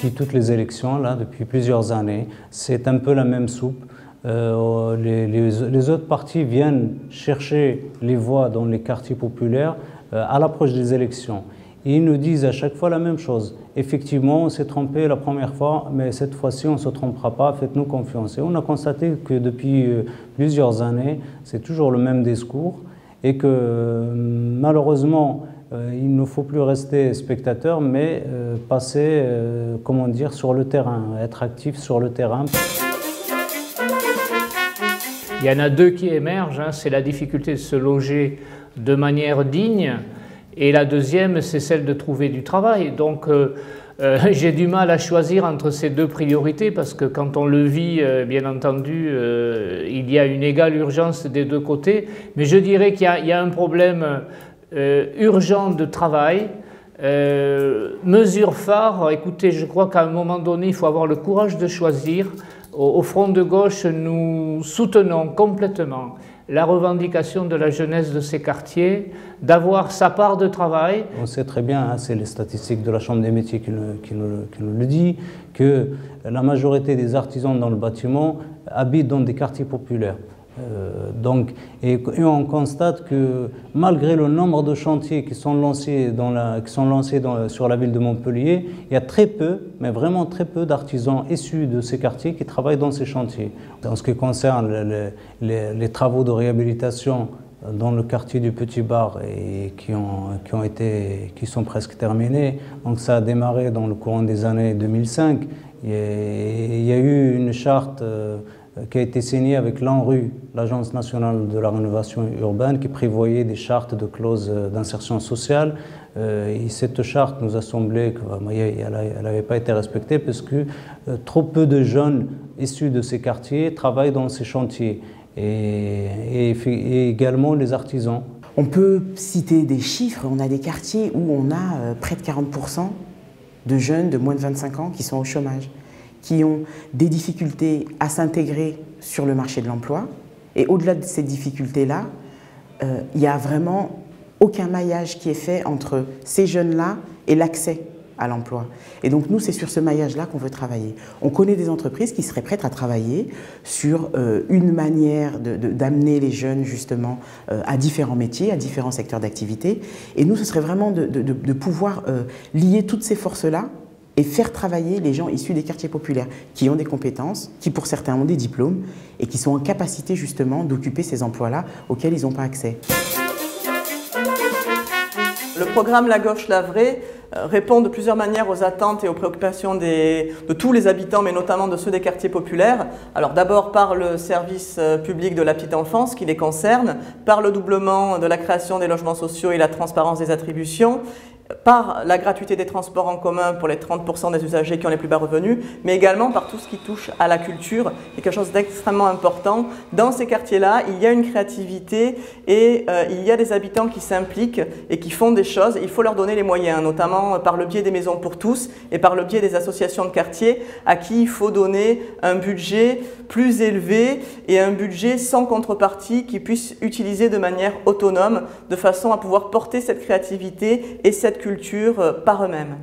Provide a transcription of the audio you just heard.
depuis toutes les élections, là, depuis plusieurs années. C'est un peu la même soupe. Les autres partis viennent chercher les voix dans les quartiers populaires à l'approche des élections. Et ils nous disent à chaque fois la même chose. Effectivement, on s'est trompé la première fois, mais cette fois-ci, on ne se trompera pas, faites-nous confiance. Et on a constaté que depuis plusieurs années, c'est toujours le même discours et que malheureusement, il ne faut plus rester spectateur, mais passer, comment dire, sur le terrain, être actif sur le terrain. Il y en a deux qui émergent, hein, c'est la difficulté de se loger de manière digne, et la deuxième, c'est celle de trouver du travail. Donc j'ai du mal à choisir entre ces deux priorités, parce que quand on le vit, bien entendu, il y a une égale urgence des deux côtés, mais je dirais qu'il y a un problème urgent de travail. Mesure phare, écoutez, je crois qu'à un moment donné, il faut avoir le courage de choisir. Au Front de gauche, nous soutenons complètement la revendication de la jeunesse de ces quartiers, d'avoir sa part de travail. On sait très bien, hein, c'est les statistiques de la Chambre des métiers qui nous le dit, que la majorité des artisans dans le bâtiment habitent dans des quartiers populaires. Et on constate que malgré le nombre de chantiers qui sont lancés, sur la ville de Montpellier, il y a très peu, mais vraiment très peu d'artisans issus de ces quartiers qui travaillent dans ces chantiers. En ce qui concerne les travaux de réhabilitation dans le quartier du Petit Bar et qui sont presque terminés, donc ça a démarré dans le courant des années 2005. Il y a eu une charte qui a été signée avec l'ANRU, l'Agence nationale de la rénovation urbaine, qui prévoyait des chartes de clauses d'insertion sociale. Et cette charte nous a semblé qu'elle n'avait pas été respectée parce que trop peu de jeunes issus de ces quartiers travaillent dans ces chantiers. Et également les artisans. On peut citer des chiffres, on a des quartiers où on a près de 40% de jeunes de moins de 25 ans qui sont au chômage, qui ont des difficultés à s'intégrer sur le marché de l'emploi. Et au-delà de ces difficultés-là, il n'y a vraiment aucun maillage qui est fait entre ces jeunes-là et l'accès à l'emploi. Et donc nous, c'est sur ce maillage-là qu'on veut travailler. On connaît des entreprises qui seraient prêtes à travailler sur une manière d'amener les jeunes justement à différents métiers, à différents secteurs d'activité. Et nous, ce serait vraiment de pouvoir lier toutes ces forces-là et faire travailler les gens issus des quartiers populaires qui ont des compétences, qui pour certains ont des diplômes et qui sont en capacité justement d'occuper ces emplois-là auxquels ils n'ont pas accès. Le programme La Gauche la Vraie répond de plusieurs manières aux attentes et aux préoccupations de tous les habitants, mais notamment de ceux des quartiers populaires. Alors d'abord par le service public de la petite enfance qui les concerne, par le doublement de la création des logements sociaux et la transparence des attributions, par la gratuité des transports en commun pour les 30% des usagers qui ont les plus bas revenus, mais également par tout ce qui touche à la culture, qui est quelque chose d'extrêmement important. Dans ces quartiers-là, il y a une créativité et il y a des habitants qui s'impliquent et qui font des choses. Il faut leur donner les moyens, notamment par le biais des maisons pour tous et par le biais des associations de quartier à qui il faut donner un budget plus élevé et un budget sans contrepartie qu'ils puissent utiliser de manière autonome, de façon à pouvoir porter cette créativité et cette culture par eux-mêmes.